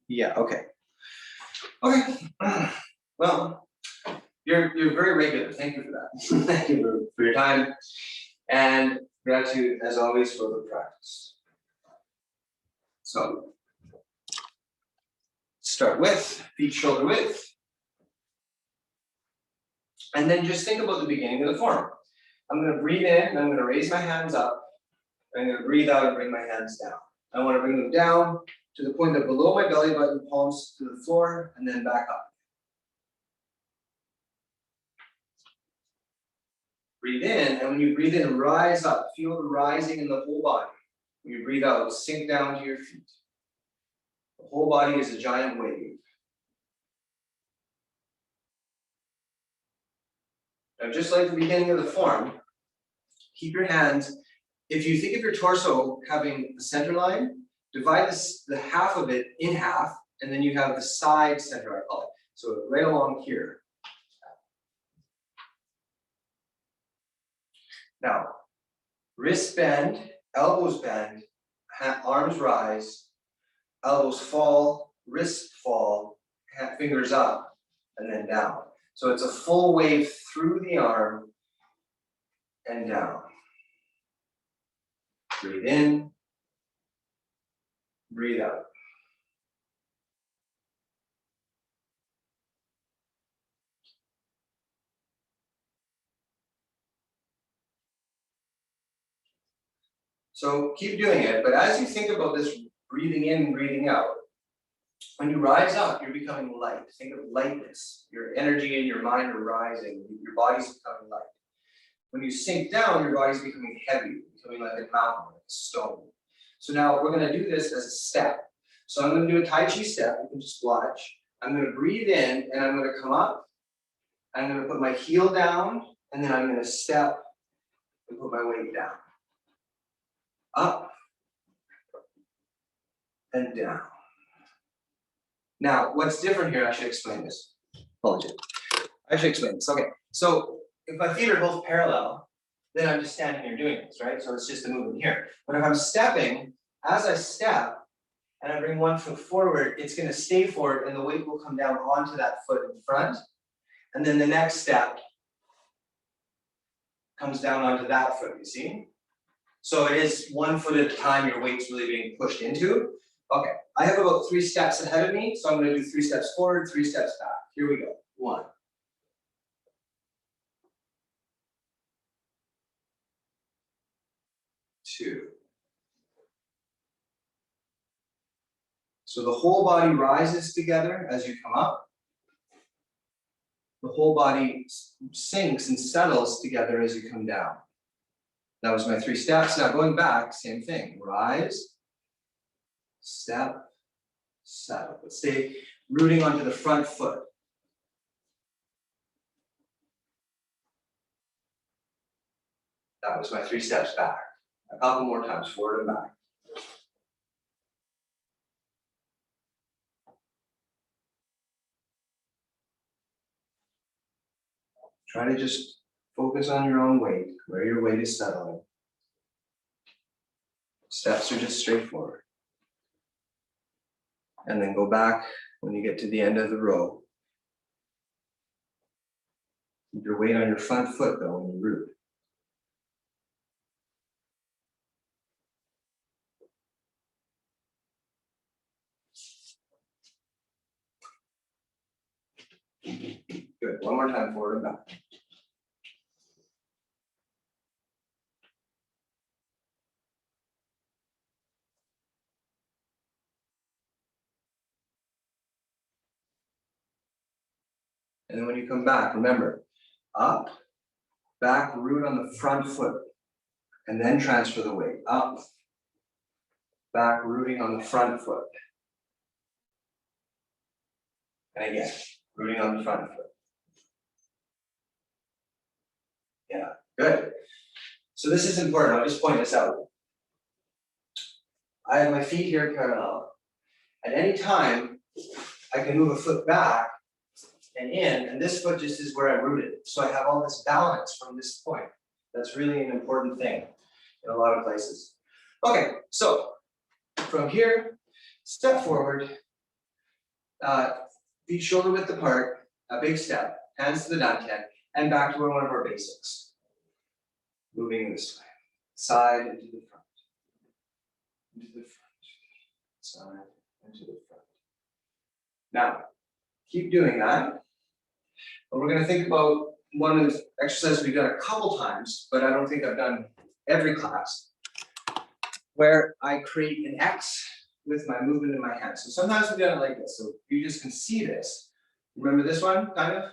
Yeah, okay. Okay. Well, you're very regular. Thank you for that. Thank you for your time. And gratitude, as always, for the practice. So, start with feet shoulder width. And then just think about the beginning of the form. I'm going to breathe in, and I'm going to raise my hands up. I'm going to breathe out and bring my hands down. I want to bring them down to the point that below my belly button, palms to the floor, and then back up. Breathe in, and when you breathe in, rise up. Feel the rising in the whole body. When you breathe out, sink down to your feet. The whole body is a giant wave. Now, just like the beginning of the form, keep your hands, if you think of your torso having a center line, divide the half of it in half, and then you have the side center, I call it. So right along here. Now, wrists bend, elbows bend, arms rise, elbows fall, wrists fall, fingers up, and then down. So it's a full wave through the arm and down. Breathe in, breathe out. So keep doing it, but as you think about this breathing in, breathing out, when you rise up, you're becoming light. Think of lightness. Your energy and your mind are rising. Your body's becoming light. When you sink down, your body's becoming heavy, becoming like a mountain, like a stone. So now we're going to do this as a step. So I'm going to do a Tai Chi step. You can just watch. I'm going to breathe in, and I'm going to come up. I'm going to put my heel down, and then I'm going to step and put my weight down. Up and down. Now, what's different here, I should explain this. Apologies. I should explain this. Okay, so if my feet are both parallel, then I'm just standing here doing this, right? So it's just a movement here. But if I'm stepping, as I step, and I bring one foot forward, it's going to stay forward, and the weight will come down onto that foot in front. And then the next step comes down onto that foot, you see? So it is 1 foot at a time your weight's really being pushed into. Okay, I have about 3 steps ahead of me, so I'm going to do 3 steps forward, 3 steps back. Here we go. 1. 2. So the whole body rises together as you come up. The whole body sinks and settles together as you come down. That was my 3 steps. Now going back, same thing. Rise, step, settle. But stay rooting onto the front foot. That was my 3 steps back. A couple more times, forward and back. Try to just focus on your own weight, where your weight is settling. Steps are just straightforward. And then go back when you get to the end of the row. Keep your weight on your front foot though when you root. Good. One more time, forward and back. And then when you come back, remember, up, back, root on the front foot, and then transfer the weight. Up, back, rooting on the front foot. And again, rooting on the front foot. Yeah, good. So this is important. I'll just point this out. I have my feet here parallel. At any time, I can move a foot back and in, and this foot just is where I rooted. So I have all this balance from this point. That's really an important thing in a lot of places. Okay, so from here, Step forward, feet shoulder width apart, a big step, hands to the dantian, and back to one of our basics. Moving this way, side into the front, side into the front. Now, keep doing that. And we're going to think about one of the exercises we've done a couple times, but I don't think I've done every class, where I create an X with my movement in my hand. So sometimes we've done it like this. So you just can see this. Remember this one, kind of?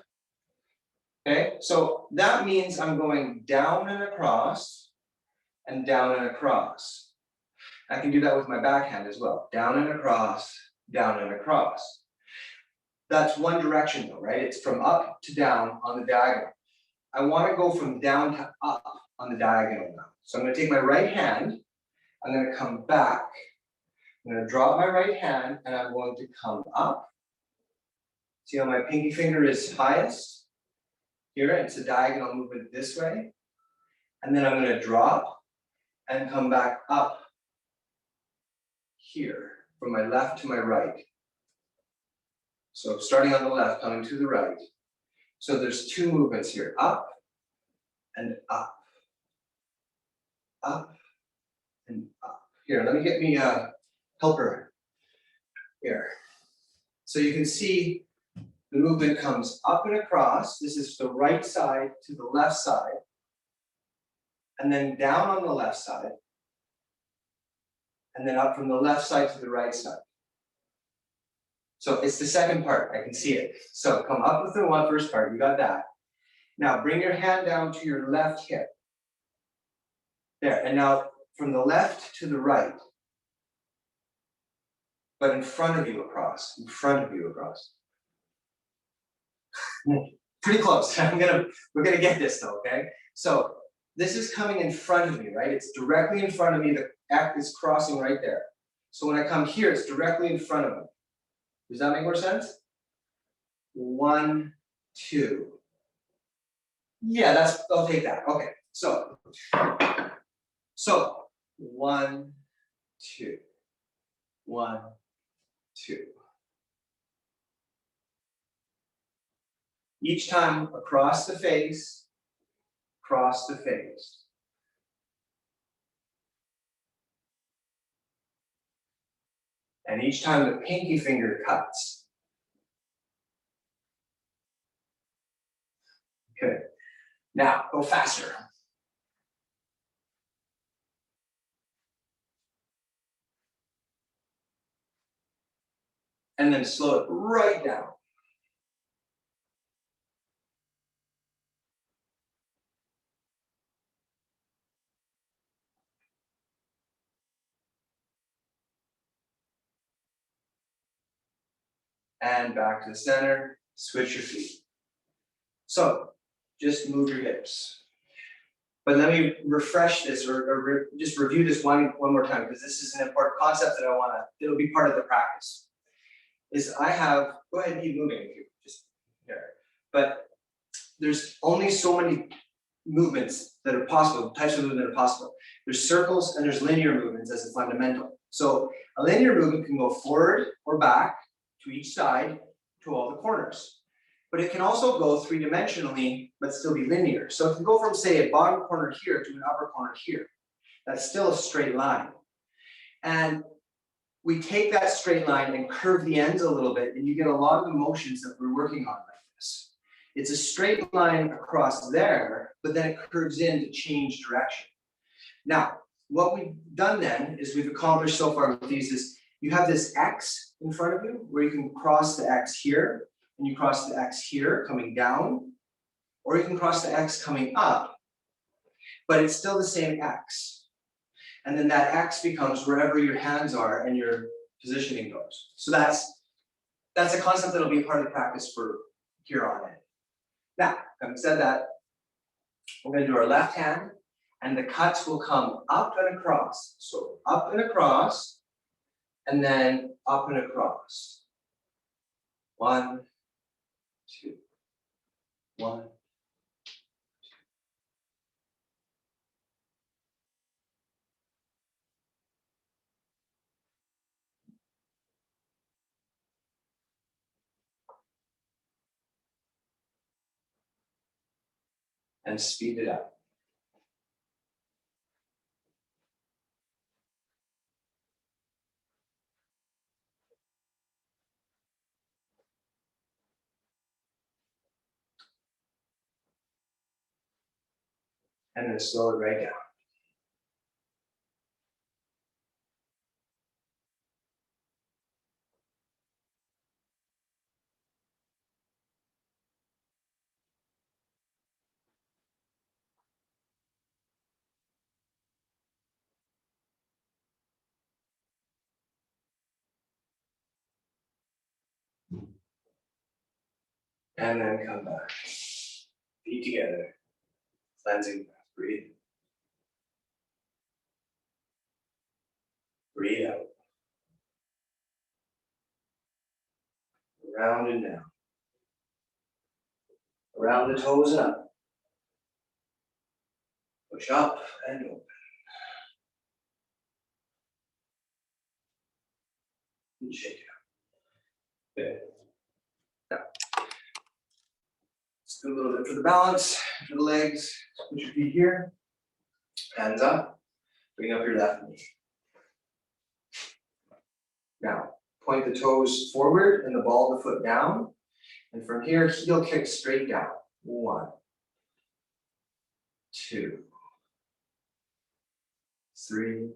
Okay, so that means I'm going down and across, and down and across. I can do that with my backhand as well. Down and across, down and across. That's one direction though, right? It's from up to down on the diagonal. I want to go from down to up on the diagonal now. So I'm going to take my right hand, I'm going to come back, I'm going to drop my right hand, and I'm going to come up. See how my pinky finger is highest? Here, it's a diagonal movement this way. And then I'm going to drop and come back up here, from my left to my right. So starting on the left, coming to the right. So there's two movements here, up and up. Up and up. Here, let me get me a helper here. So you can see the movement comes up and across. This is the right side to the left side. And then down on the left side. And then up from the left side to the right side. So it's the second part, I can see it. So come up with the first part, you got that. Now bring your hand down to your left hip. There, and now from the left to the right. But in front of you across, in front of you across. Pretty close. We're gonna get this though, okay? So this is coming in front of me, right? It's directly in front of me. The act is crossing right there. So when I come here, it's directly in front of me. Does that make more sense? 1, 2. Yeah, I'll take that. Okay, so 1, 2, 1, 2. Each time across the face, cross the face. And each time the pinky finger cuts. Good. Now, go faster. And then slow it right down. And back to the center, switch your feet. So, just move your hips. But let me refresh this or just review this one more time, because this is an important concept that it'll be part of the practice. Go ahead and keep moving if you just there. But there's only so many movements that are possible, types of movement that are possible. There's circles and there's linear movements as a fundamental. So a linear movement can go forward or back to each side to all the corners. But it can also go three-dimensionally, but still be linear. So it can go from, say, a bottom corner here to an upper corner here. That's still a straight line. And we take that straight line and curve the ends a little bit, and you get a lot of the motions that we're working on like this. It's a straight line across there, but then it curves in to change direction. Now, what we've done then is we've accomplished so far with these is you have this X in front of you where you can cross the X here, and you cross the X here coming down, or you can cross the X coming up, but it's still the same X. And then that X becomes wherever your hands are and your positioning goes. So that's a concept that'll be a part of the practice for here on in. Now, having said that, we're going to do our left hand, and the cuts will come up and across. So up and across, and then up and across. 1, 2, 1. and speed it up. And then slow it right down. And then come back. Feet together. Cleansing breath. Breathe. Breathe out. Around and down. Around the toes and up. Push up and open. And shake it out. Good. Now, let's do a little bit for the balance, for the legs. Put your feet here. Hands up. Bring up your left knee. Now, point the toes forward and the ball of the foot down. And from here, heel kick straight down. 1, 2, 3,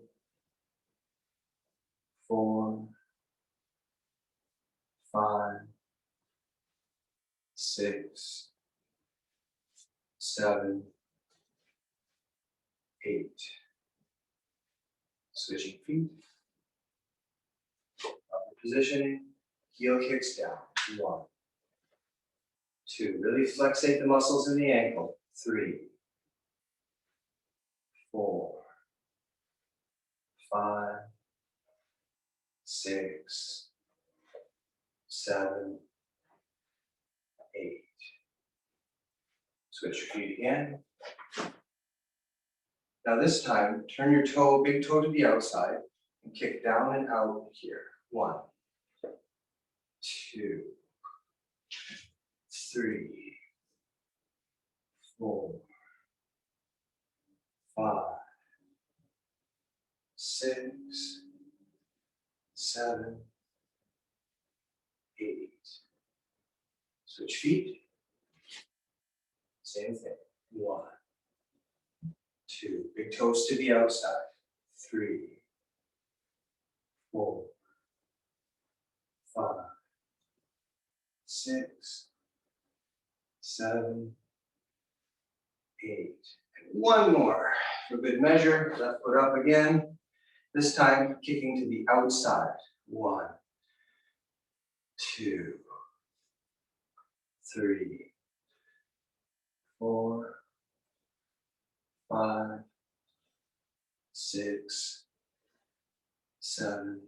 4, 5, 6, 7, 8. Switching feet. Upper positioning. Heel kicks down. 1, 2. Really flexate the muscles in the ankle. 3, 4, 5, 6, 7, 8. Switch your feet again. Now this time, turn your toe, big toe to the outside and kick down and out here. 1, 2, 3, 4, 5, 6, 7, 8. Switch feet. Same thing. 1, 2. Big toes to the outside. 3, 4, 5, 6, 7, 8. And one more for good measure. Left foot up again. This time kicking to the outside. 1, 2, 3, 4, 5, 6, 7,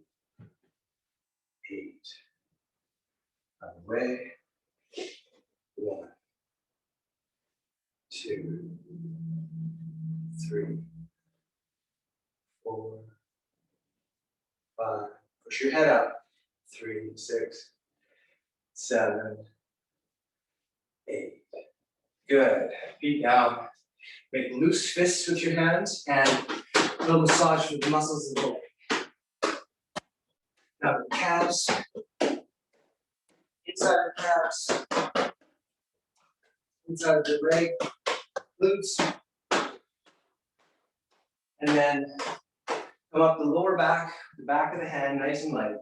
8. Other way. 1, 2, 3, 4, 5. Push your head up. 3, 6, 7, 8. Good. Feet down. Make loose fists with your hands and a little massage for the muscles of the leg. Now the calves, inside the calves, inside the leg, glutes, and then come up the lower back, the back of the hand, nice and light.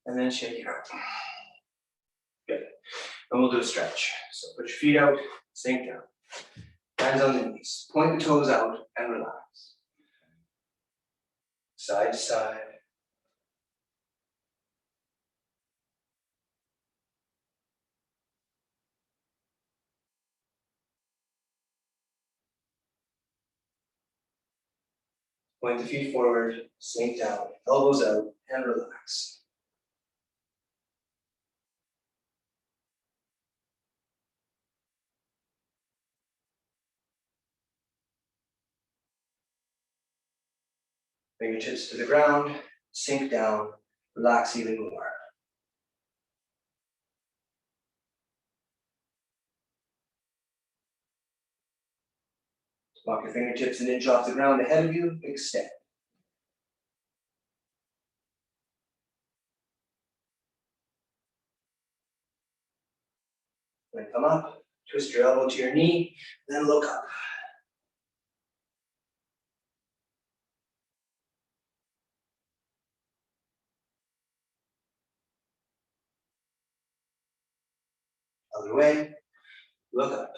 And then shake it out. Good. And we'll do a stretch. So put your feet out, sink down. Hands on the knees. Point the toes out and relax. Side to side. Point the feet forward, sink down, elbows out, and relax. Fingertips to the ground, sink down, relax even more. Walk your fingertips an inch off the ground ahead of you, extend. Then come up, twist your elbow to your knee, then look up. Other way, look up.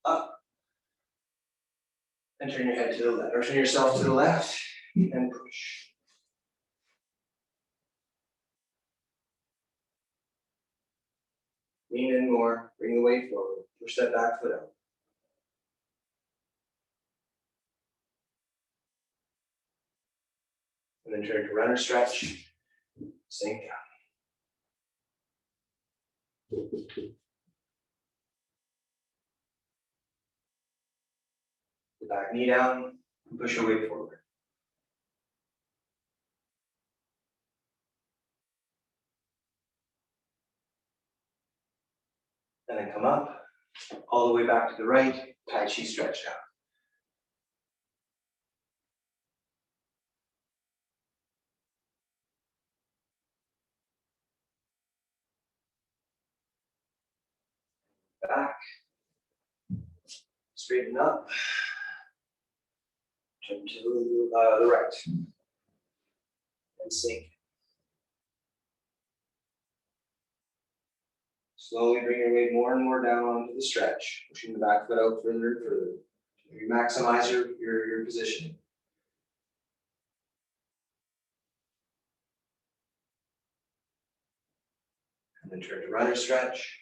Up. And turn your head to the left, or turn yourself to the left, and push. Lean in more, bring the weight forward, push that back foot out. And then turn to runner stretch, sink down. The back knee down, and push your weight forward. And then come up, all the way back to the right, Tai Chi stretch down. Back, straighten up, turn to the right, and sink. Slowly bring your weight more and more down onto the stretch, pushing the back foot out further and further. You maximize your positioning. And then turn to runner stretch.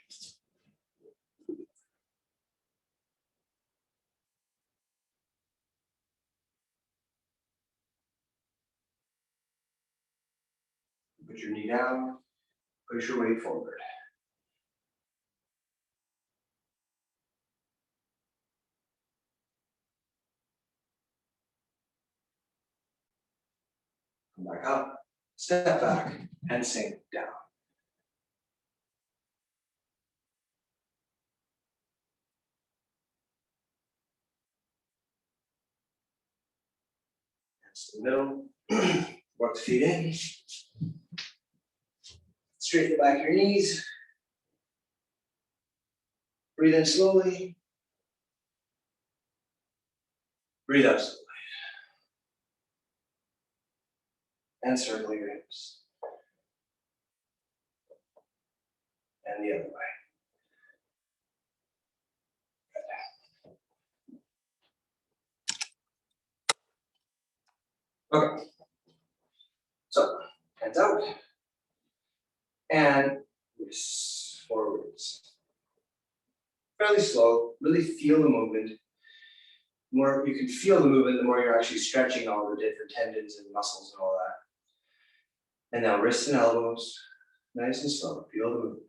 Put your knee down, push your weight forward. Come back up, step back, and sink down. Hands to the middle, work the feet in. Straighten the back of your knees. Breathe in slowly. Breathe out slowly. And circle your hips. And the other way. Okay. So, hands out. And wrists forwards. Fairly slow, really feel the movement. The more you can feel the movement, the more you're actually stretching all the different tendons and muscles and all that. And now wrists and elbows, nice and slow, feel the movement.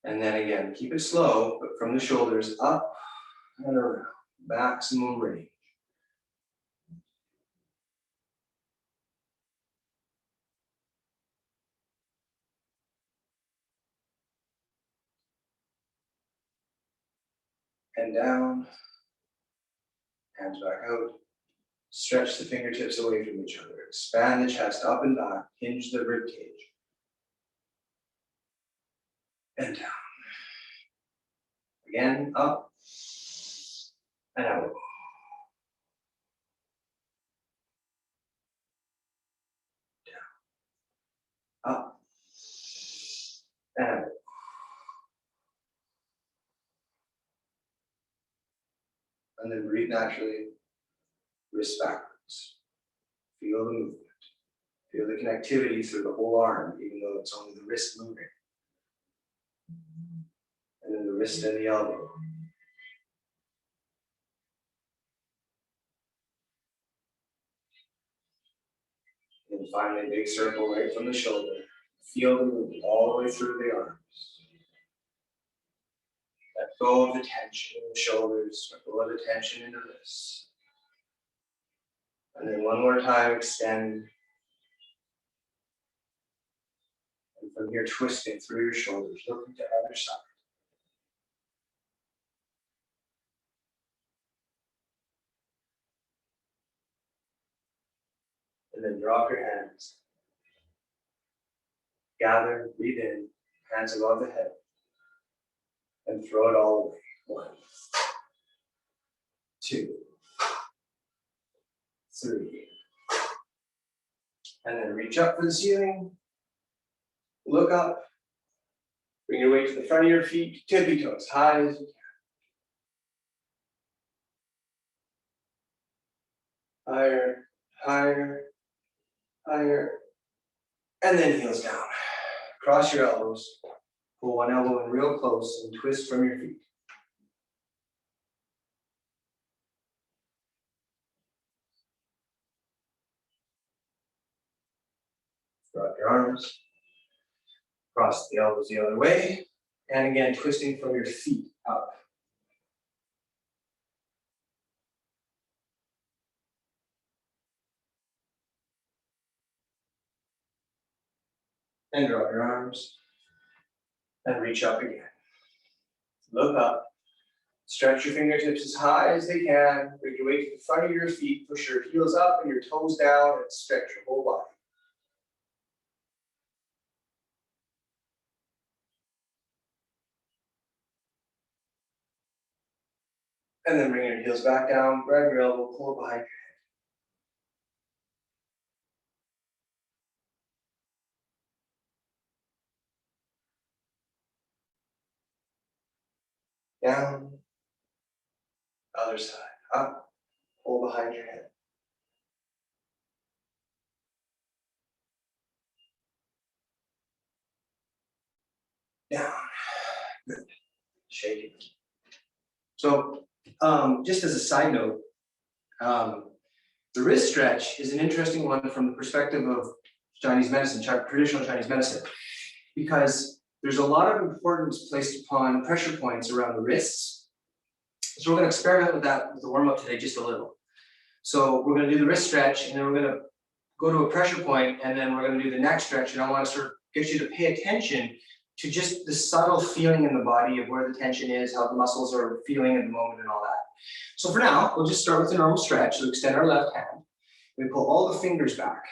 And then again, keep it slow, but from the shoulders up and around, maximum range. And down, hands back out. Stretch the fingertips away from each other. Expand the chest up and back, hinge the rib cage. And down. Again, up and out. Down. Up and out. And then breathe naturally, wrist backwards. Feel the movement. Feel the connectivity through the whole arm, even though it's only the wrist moving. And then the wrist and the elbow. And finally, big circle right from the shoulder. Feel the movement all the way through the arms. go of the tension in the shoulders, let go of the tension in the wrists. And then one more time, extend. And from here, twisting through your shoulders, looking to the other side. And then drop your hands. Gather, breathe in, hands above the head. And throw it all away. 1, 2, 3. And then reach up for the ceiling. Look up. Bring your weight to the front of your feet, tippy toes, high as you can. Higher, higher, higher. And then heels down. Cross your elbows. Pull one elbow in real close and twist from your feet. Drop your arms. Cross the elbows the other way. And again, twisting from your feet up. And drop your arms. And reach up again. Look up. Stretch your fingertips as high as they can. Bring your weight to the front of your feet. Push your heels up and your toes down and stretch your whole body. And then bring your heels back down, grab your elbow, pull it behind your head. Down. Other side. Up. Pull behind your head. Down. Good. Shake it. So, just as a side note, the wrist stretch is an interesting one from the perspective of Chinese medicine, traditional Chinese medicine, because there's a lot of importance placed upon pressure points around the wrists. So we're going to experiment with that with the warm-up today just a little. So we're going to do the wrist stretch, and then we're going to go to a pressure point, and then we're going to do the neck stretch, and I want to sort of get you to pay attention to just the subtle feeling in the body of where the tension is, how the muscles are feeling at the moment and all that. So for now, we'll just start with the normal stretch. So extend our left hand. We pull all the fingers back.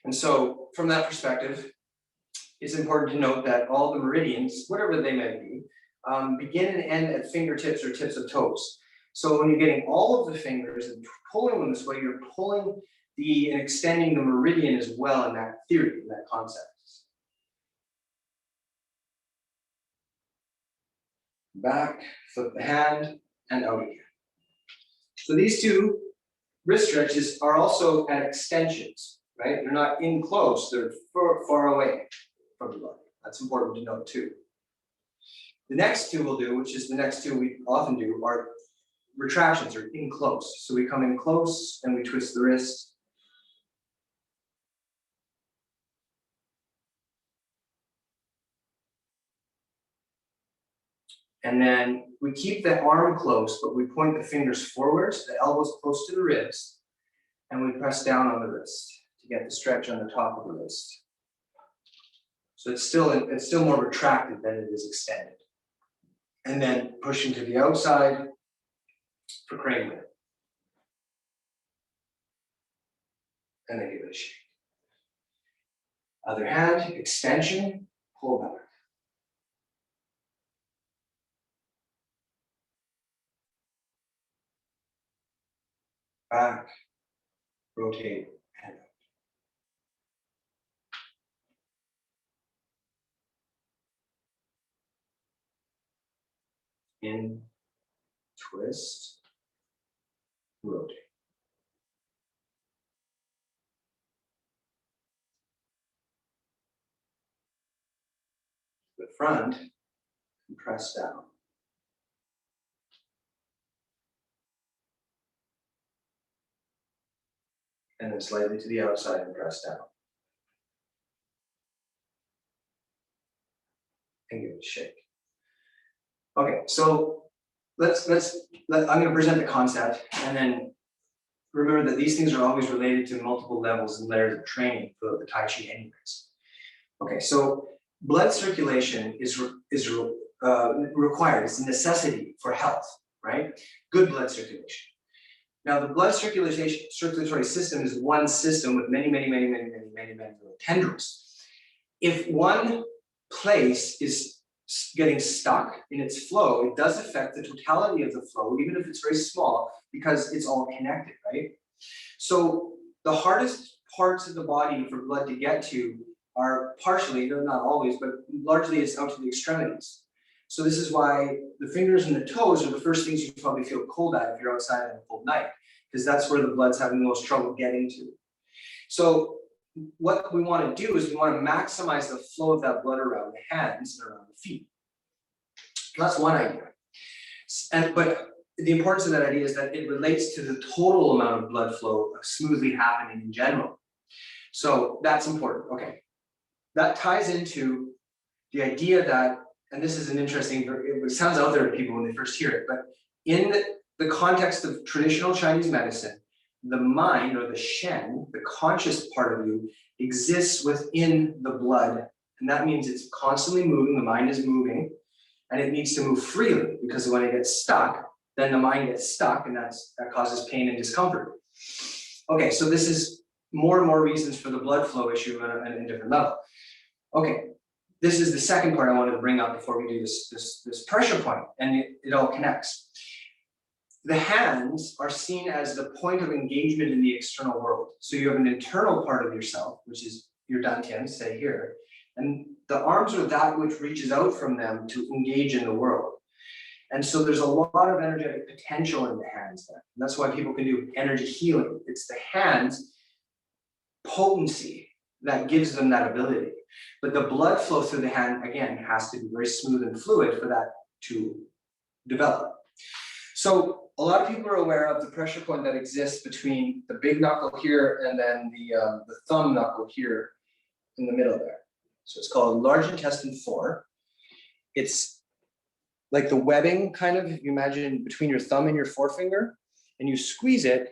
And so from that perspective, it's important to note that all the meridians, whatever they may be, begin and end at fingertips or tips of toes. So when you're getting all of the fingers and pulling them this way, you're pulling and extending the meridian as well in that theory, in that concept. Back, flip the hand, and out again. So these two wrist stretches are also at extensions, right? They're not in close, they're far away from the body. That's important to note too. The next two we'll do, which is the next two we often do, are retractions or in close. So we come in close and we twist the wrist. And then we keep the arm close, but we point the fingers forwards, the elbows close to the ribs, and we press down on the wrist to get the stretch on the top of the wrist. So it's still more retracted than it is extended. And then pushing to the outside for crane lift. And then give it a shake. Other hand, extension, pull back. Back, rotate, and out. In, twist, rotate. The front, and press down. And then slightly to the outside and press down. And give it a shake. Okay, so I'm going to present the concept, and then remember that these things are always related to multiple levels and layers of training for the Tai Chi anyways. Okay, so blood circulation is required, it's a necessity for health, right? Good blood circulation. Now, the blood circulatory system is one system with many little tendrils. If one place is getting stuck in its flow, it does affect the totality of the flow, even if it's very small, because it's all connected, right? So the hardest parts of the body for blood to get to are partially, though not always, but largely it's out to the extremities. So this is why the fingers and the toes are the first things you probably feel cold at if you're outside on a cold night, because that's where the blood's having the most trouble getting to. So what we want to do is we want to maximize the flow of that blood around the hands and around the feet. That's one idea. But the importance of that idea is that it relates to the total amount of blood flow smoothly happening in general. So that's important. Okay. That ties into the idea that, and this is an interesting, it sounds out there to people when they first hear it, but in the context of traditional Chinese medicine, the mind, or the Shen, the conscious part of you, exists within the blood. And that means it's constantly moving, the mind is moving, and it needs to move freely, because when it gets stuck, then the mind gets stuck, and that causes pain and discomfort. Okay, so this is more and more reasons for the blood flow issue at a different level. Okay, this is the second part I wanted to bring up before we do this pressure point, and it all connects. The hands are seen as the point of engagement in the external world. So you have an internal part of yourself, which is your dantian, say here, and the arms are that which reaches out from them to engage in the world. And so there's a lot of energetic potential in the hands then. And that's why people can do energy healing. It's the hands' potency that gives them that ability. But the blood flow through the hand, again, has to be very smooth and fluid for that to develop. So a lot of people are aware of the pressure point that exists between the big knuckle here and then the thumb knuckle here in the middle there. So it's called large intestine 4. It's like the webbing, kind of, if you imagine, between your thumb and your forefinger, and you squeeze it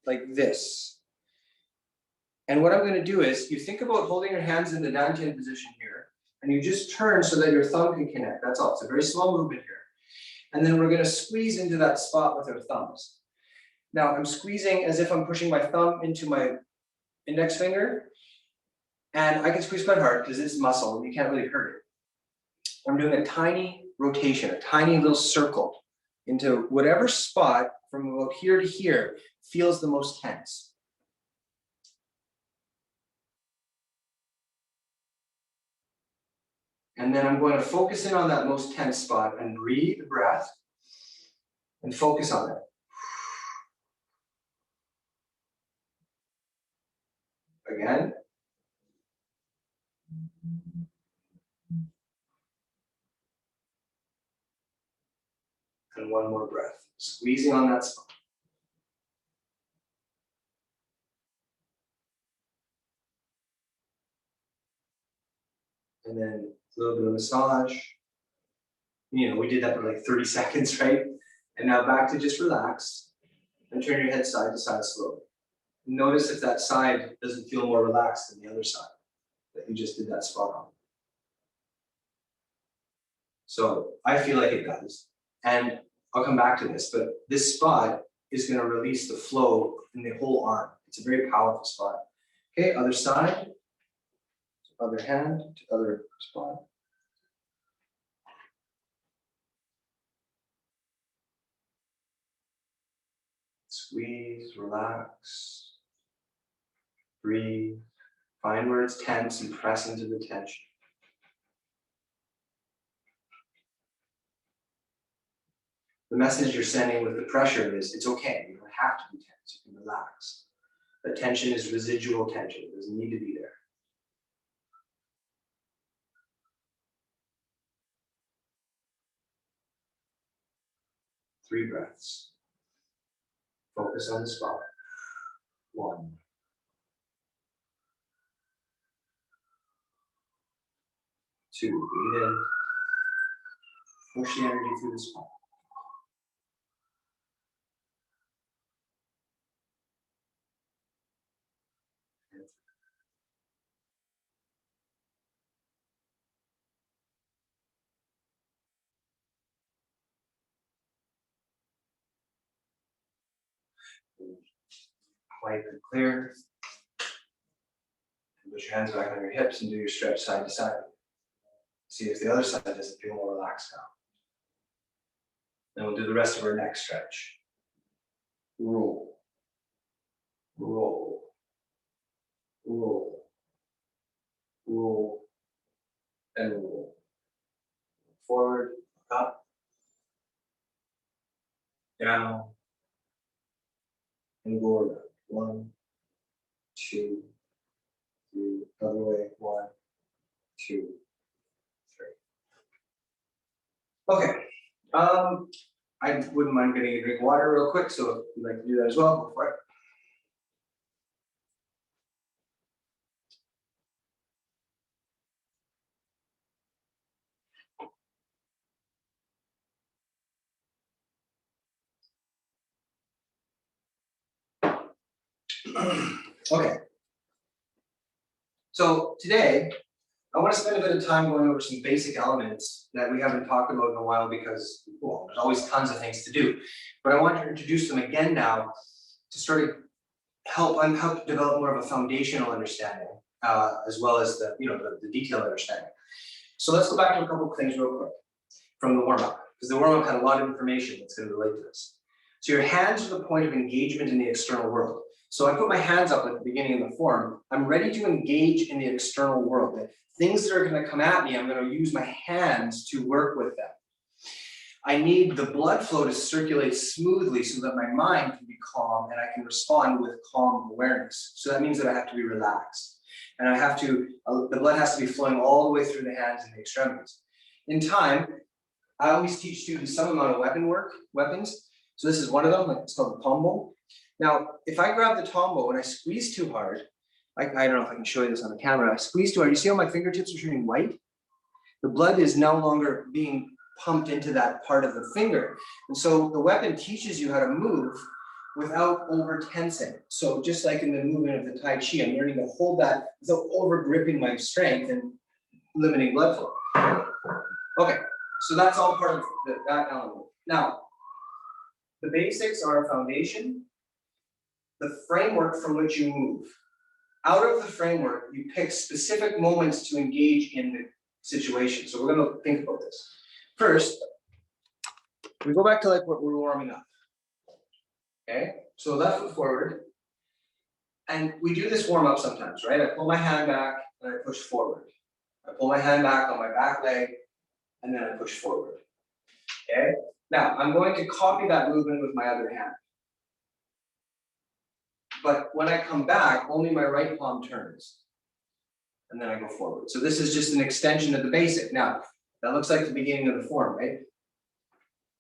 like this. And what I'm going to do is, you think about holding your hands in the dantian position here, and you just turn so that your thumb can connect. That's all. It's a very small movement here. And then we're going to squeeze into that spot with our thumbs. Now I'm squeezing as if I'm pushing my thumb into my index finger, and I can squeeze quite hard because it's muscle and you can't really hurt it. I'm doing a tiny rotation, a tiny little circle into whatever spot from about here to here feels the most tense. And then I'm going to focus in on that most tense spot and breathe the breath and focus on it. Again. And one more breath, squeezing on that spot. And then a little bit of massage. You know, we did that for like 30 seconds, right? And now back to just relax and turn your head side to side slowly. Notice if that side doesn't feel more relaxed than the other side that you just did that spot on. So I feel like it does. And I'll come back to this, but this spot is going to release the flow in the whole arm. It's a very powerful spot. Okay, other side, other hand, to other spot. Squeeze, relax, breathe, find where it's tense and press into the tension. The message you're sending with the pressure is it's okay, you don't have to be tense, you can relax. The tension is residual tension, it doesn't need to be there. Three breaths. Focus on the spot. 1. 2, breathe in. Push the energy through the spine. Wipe and clear. And put your hands back on your hips and do your stretch side to side. See if the other side doesn't feel more relaxed now. Then we'll do the rest of our neck stretch. Roll, roll, roll, roll, and roll. Forward, up, down, and go around. 1, 2, 3. Other way. 1, 2, 3. Okay. I wouldn't mind getting a drink of water real quick, so if you'd like to do that as well, go for it. Okay. So today, I want to spend a bit of time going over some basic elements that we haven't talked about in a while because, well, there's always tons of things to do. But I want to introduce them again now to sort of help develop more of a foundational understanding, as well as the detailed understanding. So let's go back to a couple of things real quick from the warm-up, because the warm-up had a lot of information that's going to relate to this. So your hands are the point of engagement in the external world. So I put my hands up at the beginning of the form. I'm ready to engage in the external world. The things that are going to come at me, I'm going to use my hands to work with them. I need the blood flow to circulate smoothly so that my mind can be calm and I can respond with calm awareness. So that means that I have to be relaxed. And I have to, the blood has to be flowing all the way through the hands and the extremities. In time, I always teach students some amount of weapons. So this is one of them, it's called the tombo. Now, if I grab the tombo and I squeeze too hard, I don't know if I can show you this on the camera, I squeeze too hard, you see how my fingertips are turning white? The blood is no longer being pumped into that part of the finger. And so the weapon teaches you how to move without over tensing. So just like in the movement of the Tai Chi, I'm learning to hold that without over gripping my strength and limiting blood flow. Okay, so that's all part of that element. Now, the basics are a foundation, the framework from which you move. Out of the framework, you pick specific moments to engage in the situation. So we're going to think about this. First, we go back to like what we're warming up. Okay, so left foot forward. And we do this warm up sometimes, right? I pull my hand back and I push forward. I pull my hand back on my back leg and then I push forward. Okay, now I'm going to copy that movement with my other hand. But when I come back, only my right palm turns. And then I go forward. So this is just an extension of the basic. Now, that looks like the beginning of the form, right?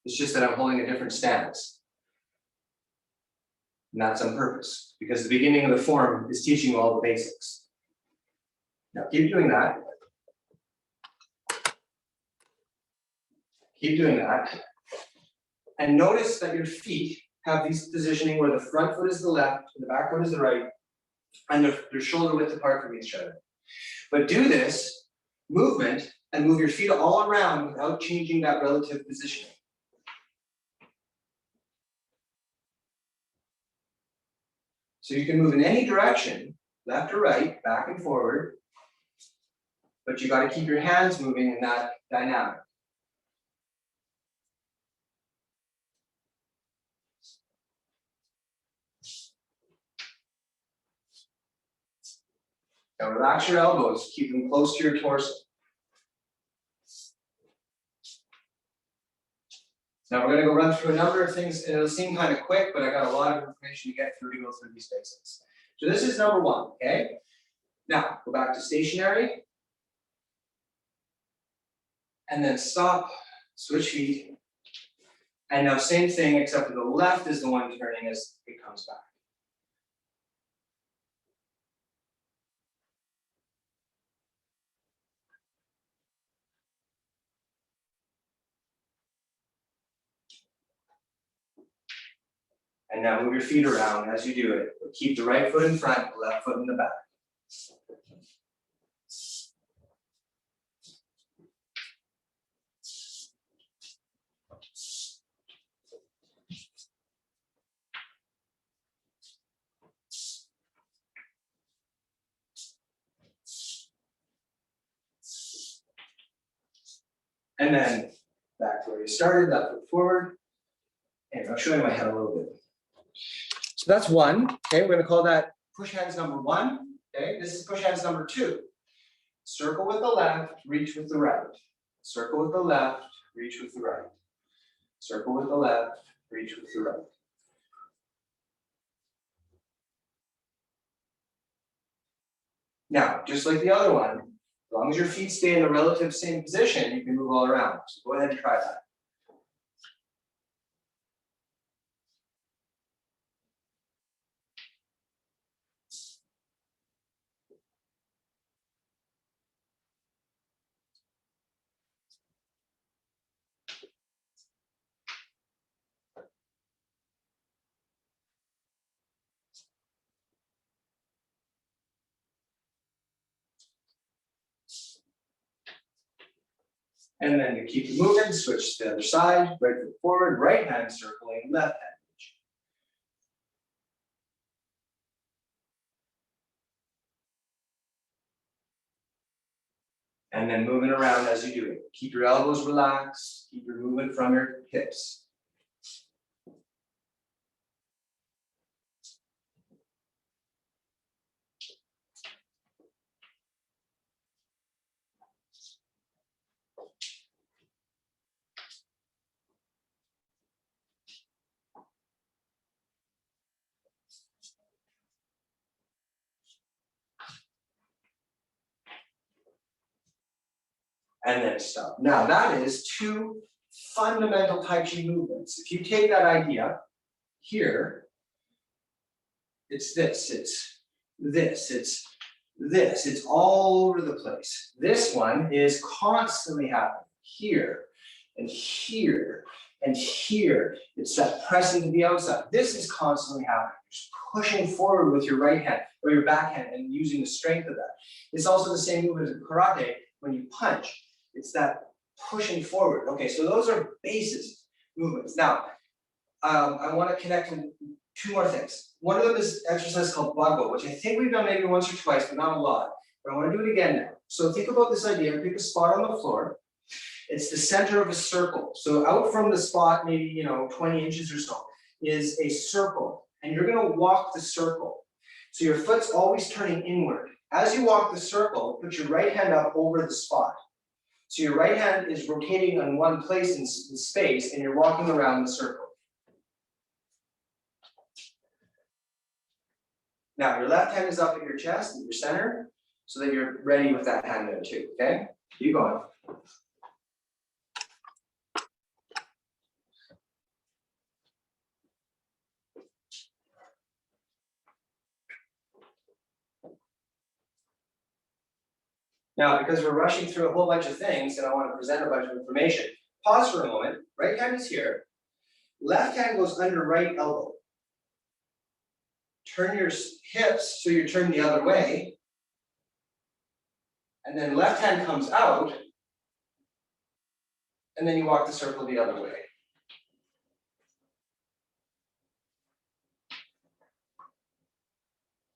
It's just that I'm holding a different stance. And that's on purpose, because the beginning of the form is teaching you all the basics. Now, keep doing that. Keep doing that. And notice that your feet have these positioning where the front foot is the left, and the back foot is the right, and they're shoulder width apart from each other. But do this movement and move your feet all around without changing that relative positioning. So you can move in any direction, left or right, back and forward, but you got to keep your hands moving in that dynamic. Now relax your elbows, keep them close to your torso. Now we're going to go run through a number of things, and it'll seem kind of quick, but I got a lot of information to get through to go through these basics. So this is number one, okay? Now, go back to stationary. And then stop, switch feet. And now same thing, except for the left is the one turning as it comes back. And now move your feet around as you do it. Keep the right foot in front, the left foot in the back. And then back to where you started, left foot forward. And I'll show you my head a little bit. So that's one. Okay, we're going to call that push hands number one. Okay, this is push hands number two. Circle with the left, reach with the right. Circle with the left, reach with the right. Circle with the left, reach with the right. Now, just like the other one, as long as your feet stay in the relative same position, you can move all around. So go ahead and try that. And then to keep it moving, switch to the other side, right foot forward, right hand circling, left hand reach. And then moving around as you do it. Keep your elbows relaxed, keep your movement from your hips. And then stop. Now that is two fundamental Tai Chi movements. If you take that idea here, it's this, it's this, it's this, it's all over the place. This one is constantly happening here and here and here. It's that pressing to the outside. This is constantly happening. Just pushing forward with your right hand or your back hand and using the strength of that. It's also the same movement as in karate when you punch. It's that pushing forward. Okay, so those are basis movements. Now, I want to connect to two more things. One of them is exercise called Bago, which I think we've done maybe once or twice, but not a lot. But I want to do it again now. So think about this idea. Pick a spot on the floor. It's the center of a circle. So out from the spot, maybe 20 inches or so, is a circle. And you're going to walk the circle. So your foot's always turning inward. As you walk the circle, put your right hand up over the spot. So your right hand is rotating on one place in space, and you're walking around the circle. Now, your left hand is up at your chest, at your center, so that you're ready with that hand there too, okay? Keep going. Now, because we're rushing through a whole bunch of things and I want to present a bunch of information, pause for a moment. Right hand is here. Left hand goes under right elbow. Turn your hips so you turn the other way. And then left hand comes out. And then you walk the circle the other way.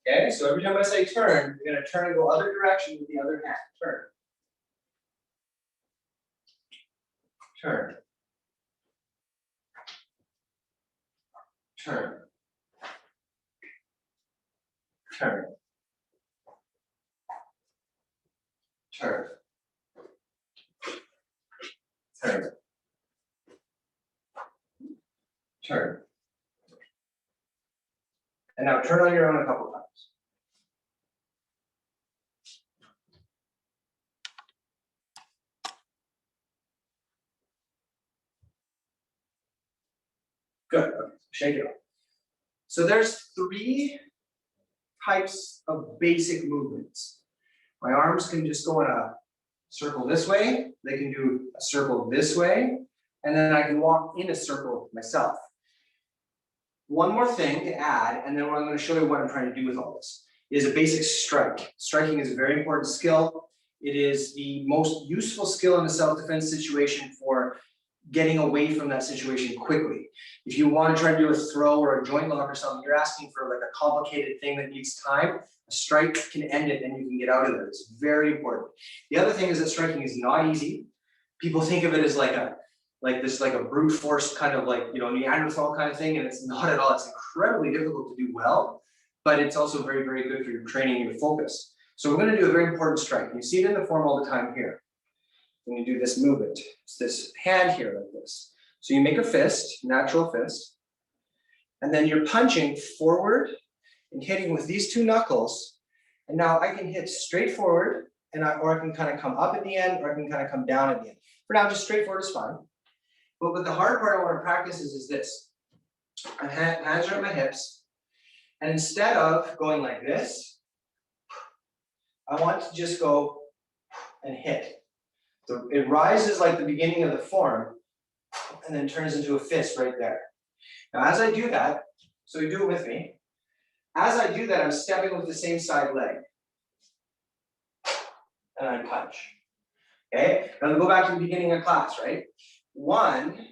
Okay, so every time I say turn, you're going to turn and go other direction with the other hand. Turn. Turn. Turn. Turn. Turn. Turn. Turn. And now turn on your own a couple times. Good. Okay. Shake it off. So there's three types of basic movements. My arms can just go in a circle this way. They can do a circle this way. And then I can walk in a circle myself. One more thing to add, and then I'm going to show you what I'm trying to do with all this, is a basic strike. Striking is a very important skill. It is the most useful skill in a self-defense situation for getting away from that situation quickly. If you want to try to do a throw or a joint lock or something, you're asking for like a complicated thing that needs time. A strike can end it and you can get out of there. It's very important. The other thing is that striking is not easy. People think of it as like a brute force kind of like, Neanderthal kind of thing, and it's not at all. It's incredibly difficult to do well, but it's also very, very good for your training and your focus. So we're going to do a very important strike. You see it in the form all the time here. When you do this movement, it's this hand here like this. So you make a fist, natural fist, and then you're punching forward and hitting with these two knuckles. And now I can hit straight forward, or I can kind of come up at the end, or I can kind of come down at the end. For now, just straightforward is fine. But what the hard part I want to practice is this. My hands are at my hips, and instead of going like this, I want to just go and hit. So it rises like the beginning of the form and then turns into a fist right there. Now, as I do that, so you do it with me. As I do that, I'm stepping with the same side leg. And I punch. Okay? Now go back to the beginning of class, right? One,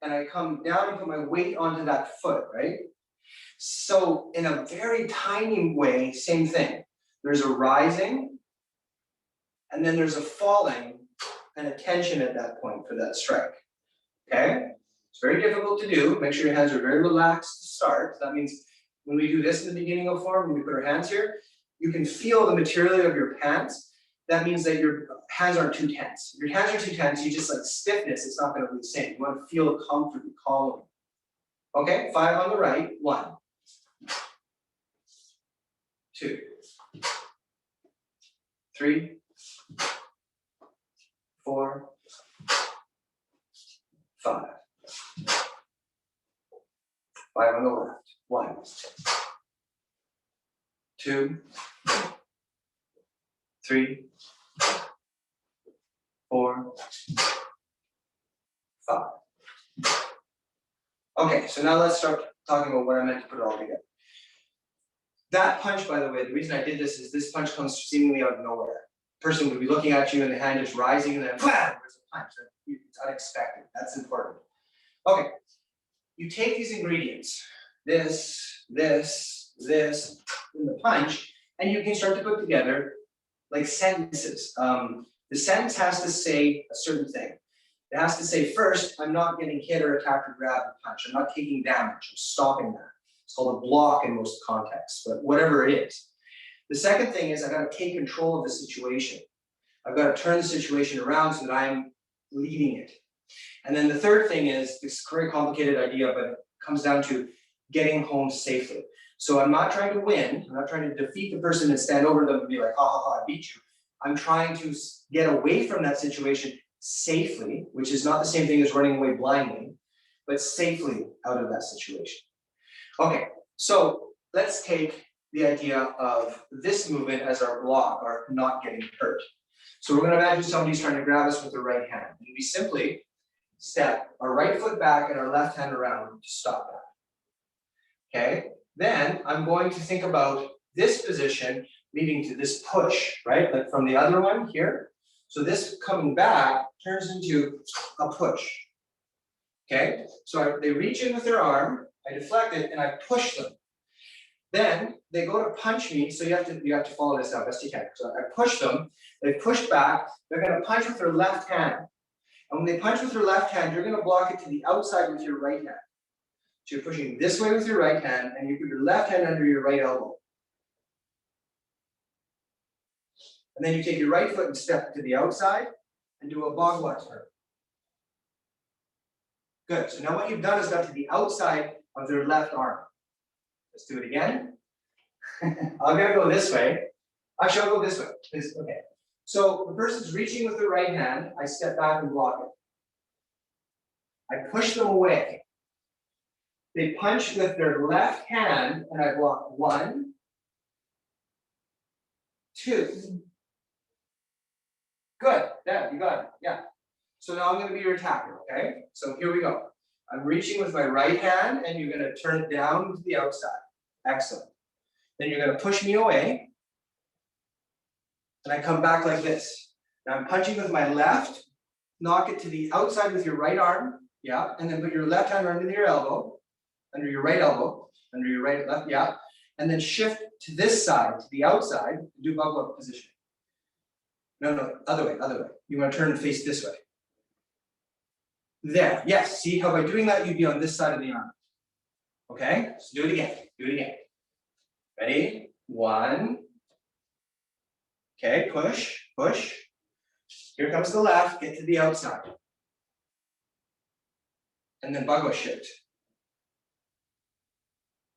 and I come down and put my weight onto that foot, right? So in a very tiny way, same thing. There's a rising, and then there's a falling, and a tension at that point for that strike, okay? It's very difficult to do. Make sure your hands are very relaxed to start. That means when we do this in the beginning of form, when we put our hands here, you can feel the material of your pants. That means that your hands aren't too tense. If your hands are too tense, you just like stiffness, it's not gonna be the same. You wanna feel comfortable, calm. Okay, 5 on the right, 1, 2, 3, 4, 5. 5 on the left. 1, 2, 3, 4, 5. Okay, so now let's start talking about what I meant to put it all together. That punch, by the way, the reason I did this is this punch comes seemingly out of nowhere. Person would be looking at you and the hand just rising and then wham, there's a punch. It's unexpected. That's important. Okay, you take these ingredients, this, in the punch, and you can start to put together like sentences. The sentence has to say a certain thing. It has to say, first, I'm not getting hit or attacked or grabbed or punched. I'm not taking damage. I'm stopping that. It's called a block in most contexts, but whatever it is. The second thing is I got to take control of the situation. I've got to turn the situation around so that I'm leading it. And then the third thing is this very complicated idea, but it comes down to getting home safely. So I'm not trying to win. I'm not trying to defeat the person and stand over them and be like, ha ha ha, I beat you. I'm trying to get away from that situation safely, which is not the same thing as running away blindly, but safely out of that situation. Okay, so let's take the idea of this movement as our block, our not getting hurt. So we're going to imagine somebody's trying to grab us with the right hand. And we simply step our right foot back and our left hand around to stop that. Okay, then I'm going to think about this position leading to this push, right? Like from the other one here. So this coming back turns into a push. Okay, so they reach in with their arm, I deflect it, and I push them. Then they go to punch me, so you have to follow this out best you can. So I push them, they push back, they're going to punch with their left hand. And when they punch with your left hand, you're going to block it to the outside with your right hand. So you're pushing this way with your right hand, and you put your left hand under your right elbow. And then you take your right foot and step to the outside and do a bagua turn. Good. So now what you've done is got to the outside of their left arm. Let's do it again. I'm going to go this way. Actually, I'll go this way. Okay. So the person's reaching with the right hand. I step back and block it. I push them away. They punch with their left hand, and I block 1, 2. Good. Yeah, you got it. Yeah. So now I'm going to be your attacker, okay? So here we go. I'm reaching with my right hand and you're gonna turn it down to the outside. Excellent. Then you're gonna push me away. And I come back like this. Now I'm punching with my left, knock it to the outside with your right arm, yeah, and then put your left hand under your elbow, under your right elbow, under your right left, yeah, and then shift to this side, to the outside, do bubble up position. No, other way, other way. You want to turn and face this way. There, yes, see how by doing that, you'd be on this side of the arm. Okay, so do it again, do it again. Ready? 1. Okay, push, push. Here comes the left, get to the outside. And then bugwa shift.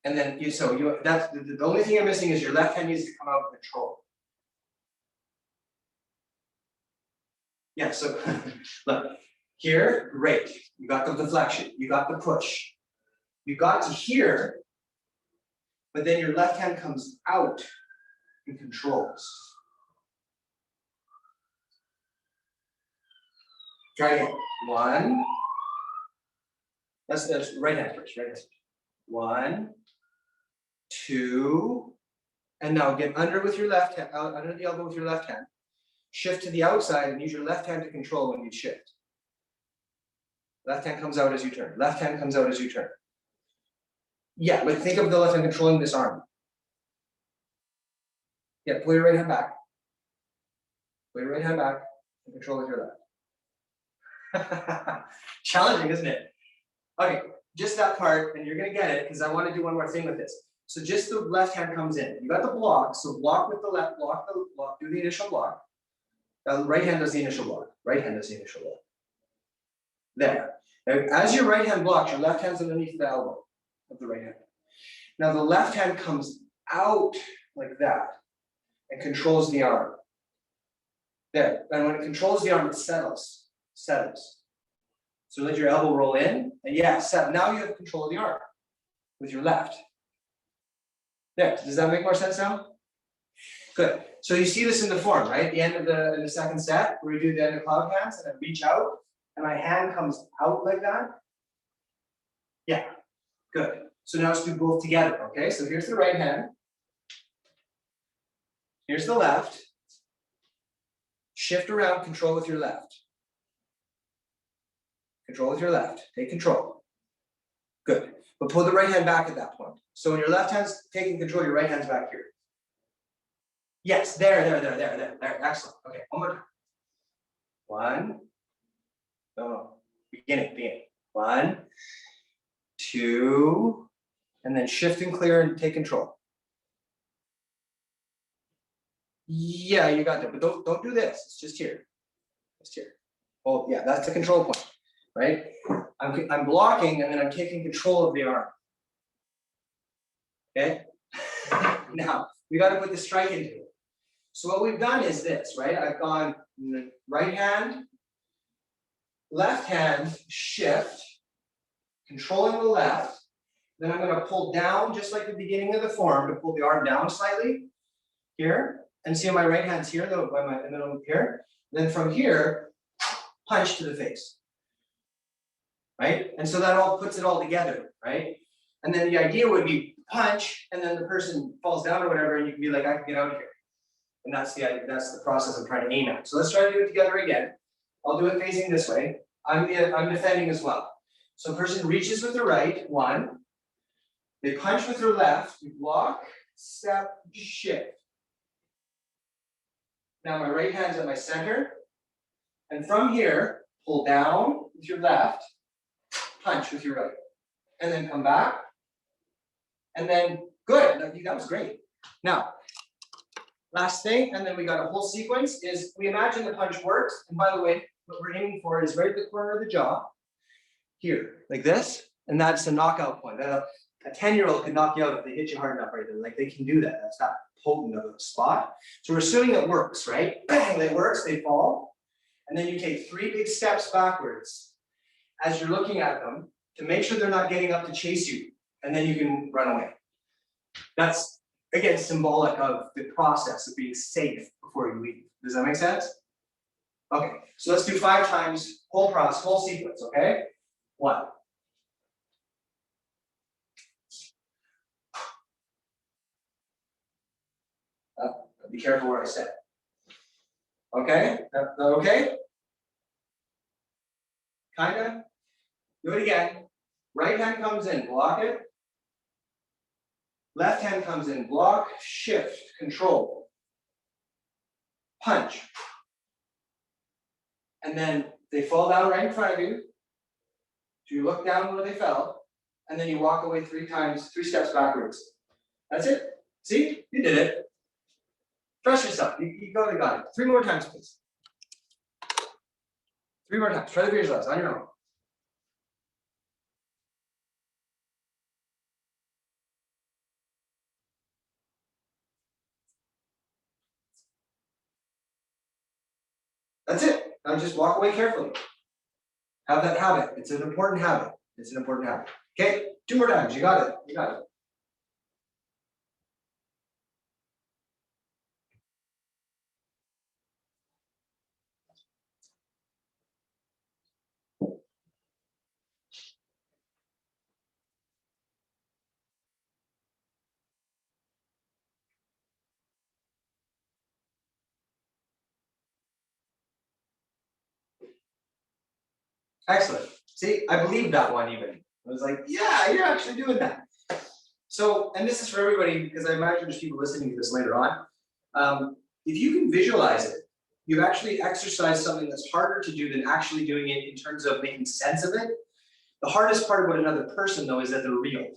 And then that's the only thing you're missing is your left hand needs to come out of control. Yeah, so look, here, great. You got the deflection, you got the push. You got to here, but then your left hand comes out and controls. Try again. 1. That's right hand first, right hand first. 1, 2, and now get under with your left hand, out under the elbow with your left hand. Shift to the outside and use your left hand to control when you shift. Left hand comes out as you turn. Left hand comes out as you turn. Yeah, but think of the left hand controlling this arm. Yeah, pull your right hand back. Pull your right hand back and control with your left. Challenging, isn't it? Okay, just that part, and you're gonna get it because I want to do one more thing with this. So just the left hand comes in. You got the block, so block with the left, block, do the initial block. The right hand does the initial block. Right hand does the initial block. There. Now, as your right hand blocks, your left hand's underneath the elbow of the right hand. Now the left hand comes out like that and controls the arm. There. And when it controls the arm, it settles. So let your elbow roll in, and yeah, set. Now you have control of the arm with your left. There. Does that make more sense now? Good. So you see this in the form, right? At the end of the second set, where we do the end of cloud hands, and I reach out, and my hand comes out like that. Yeah. Good. So now let's do both together. Okay. So here's the right hand. Here's the left. Shift around, control with your left. Control with your left. Take control. Good. But pull the right hand back at that point. So when your left hand's taking control, your right hand's back here. Yes, there. Excellent. Okay, one more time. 1. No. Beginning. 1, 2, and then shift and clear and take control. Yeah, you got that, but don't do this. It's just here. Just here. Oh, yeah, that's the control point. Right? I'm blocking and then I'm taking control of the arm. Okay? Now, we got to put the strike into it. So what we've done is this, right? I've gone right hand, left hand, shift, controlling the left. Then I'm going to pull down just like the beginning of the form to pull the arm down slightly here. And see my right hand's here, though, by my middle here. Then from here, punch to the face. Right? And so that all puts it all together, right? And then the idea would be punch, and then the person falls down or whatever, and you can be like, I can get out of here. And that's the process I'm trying to aim at. So let's try to do it together again. I'll do it facing this way. I'm defending as well. So a person reaches with the right, 1. They punch with their left, you block, step, shift. Now my right hand's at my center. And from here, pull down with your left, punch with your right, and then come back, and then good. That was great. Now, last thing, and then we got a whole sequence. Is we imagine the punch works, and by the way, what we're aiming for is right at the corner of the jaw, here, like this, and that's a knockout point. A 10-year-old can knock you out if they hit you hard enough right there. Like they can do that. That's not potent of a spot. So we're assuming it works, right? Bang, it works. They fall, and then you take 3 big steps backwards as you're looking at them to make sure they're not getting up to chase you, and then you can run away. That's, again, symbolic of the process of being safe before you leave. Does that make sense? Okay, so let's do 5 times, whole process, whole sequence, okay? 1, Be careful where I said. Okay, okay? Kinda. Do it again. Right hand comes in, block it. Left hand comes in, block, shift, control. Punch. And then they fall down right in front of you. So you look down where they fell, and then you walk away 3 steps backwards. That's it. See? You did it. Trust yourself. You got it. 3 more times, please. 3 more times. Try to visualize on your own. That's it. Now just walk away carefully. Have that habit. It's an important habit. It's an important habit. Okay, 2 more times. You got it. You got it. Excellent. See, I believed that one even. I was like, yeah, you're actually doing that. So, and this is for everybody, because I imagine there's people listening to this later on. If you can visualize it, you've actually exercised something that's harder to do than actually doing it in terms of making sense of it. The hardest part about another person, though, is that they're real,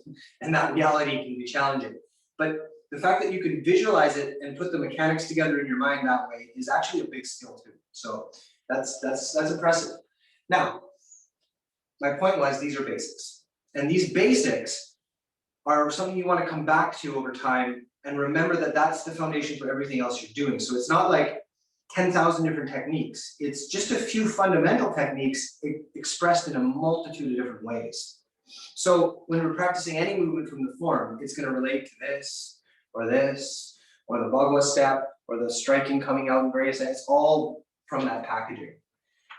and that reality can be challenging. But the fact that you can visualize it and put the mechanics together in your mind that way is actually a big skill too. So that's impressive. Now, my point was these are basics, and these basics are something you want to come back to over time and remember that that's the foundation for everything else you're doing. So it's not like 10,000 different techniques. It's just a few fundamental techniques expressed in a multitude of different ways. So when we're practicing any movement from the form, it's going to relate to this, or the Bhagavad step, or the striking coming out in various ways. It's all from that packaging.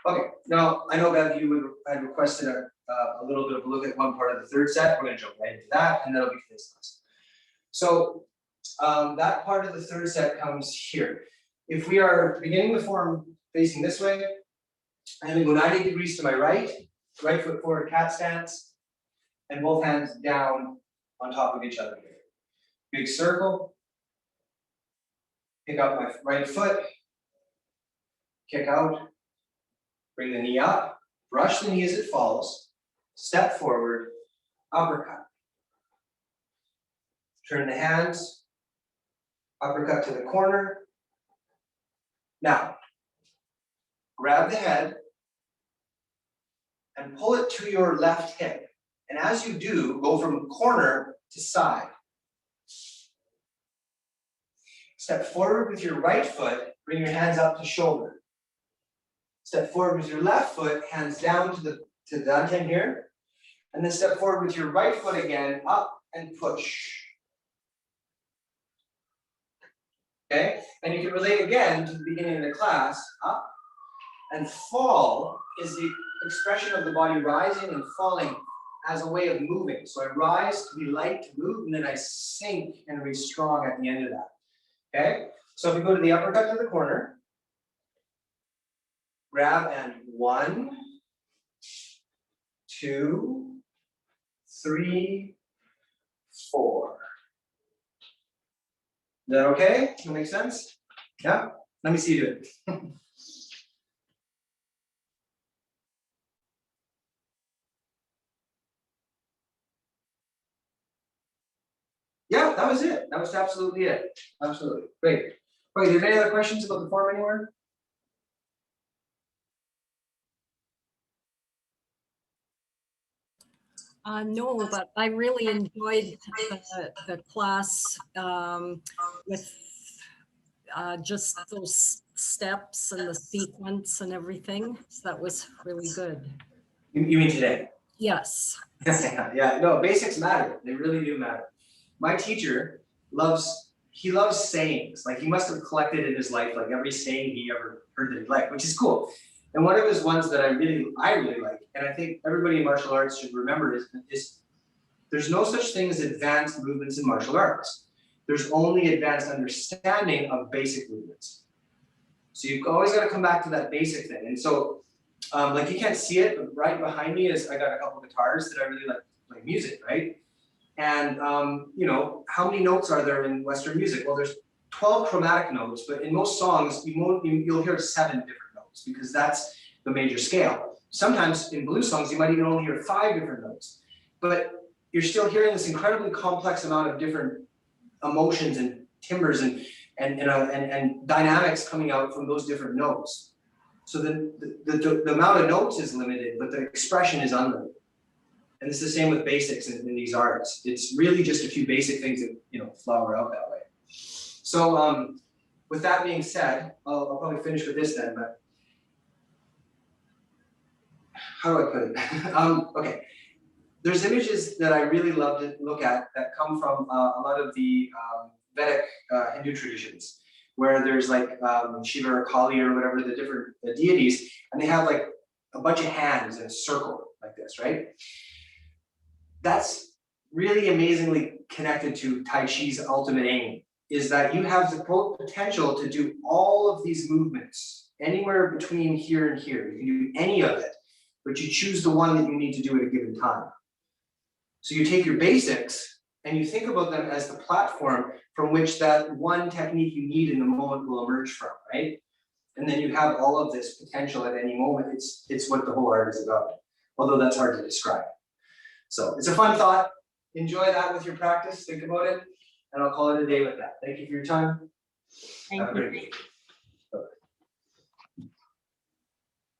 Okay, now I know Bev, you had requested a little bit of a look at one part of the third set. We're going to jump right into that, and that'll be today's class. So that part of the third set comes here. If we are beginning the form facing this way, I'm going to go 90 degrees to my right foot forward, cat stance, and both hands down on top of each other here. Big circle, pick up my right foot, kick out, bring the knee up, brush the knee as it falls, step forward, uppercut. Turn the hands, uppercut to the corner. Now, grab the head and pull it to your left hip. And as you do, go from corner to side. Step forward with your right foot, bring your hands up to shoulder. Step forward with your left foot, hands down to the dantian here. And then step forward with your right foot again, up and push. Okay, and you can relate again to the beginning of the class, up and fall is the expression of the body rising and falling as a way of moving. So I rise to be light, to move, and then I sink and be strong at the end of that. Okay, so if we go to the uppercut to the corner, grab and 1, 2, 3, 4. Is that okay? Does that make sense? Yeah? Let me see you do it. Yeah, that was it. That was absolutely it. Absolutely. Great. Okay, are there any other questions about the form anywhere? No, but I really enjoyed the class with just those steps and the sequence and everything. So that was really good. You mean today? Yes. Yeah, no, basics matter. They really do matter. My teacher loves sayings. Like he must have collected in his life like every saying he ever heard that he liked, which is cool. And one of his ones that I really like, and I think everybody in martial arts should remember is there's no such thing as advanced movements in martial arts. there's only advanced understanding of basic movements. So you've always got to come back to that basic thing. And so, like you can't see it, but right behind me is I got a couple guitars that I really like to play music, right? And you know, how many notes are there in Western music? Well, there's 12 chromatic notes, but in most songs, you'll hear 7 different notes because that's the major scale. Sometimes in blues songs, you might even only hear 5 different notes, but you're still hearing this incredibly complex amount of different emotions and timbres and dynamics coming out from those different notes. So the amount of notes is limited, but the expression is unlimited. And it's the same with basics in these arts. It's really just a few basic things that, you know, flower out that way. So with that being said, I'll probably finish with this then, but how do I put it? Okay, there's images that I really love to look at that come from a lot of the Vedic Hindu traditions, where there's like Shiva or Kali or whatever the different deities, and they have like a bunch of hands in a circle like this, right? That's really amazingly connected to Tai Chi's ultimate aim, is that you have the potential to do all of these movements anywhere between here and here. You can do any of it, but you choose the one that you need to do at a given time. So you take your basics and you think about them as the platform from which that one technique you need in the moment will emerge from, right? And then you have all of this potential at any moment. It's what the whole art is about, although that's hard to describe. So it's a fun thought. Enjoy that with your practice. Think about it. And I'll call it a day with that. Thank you for your time. Thank Have a you. great day.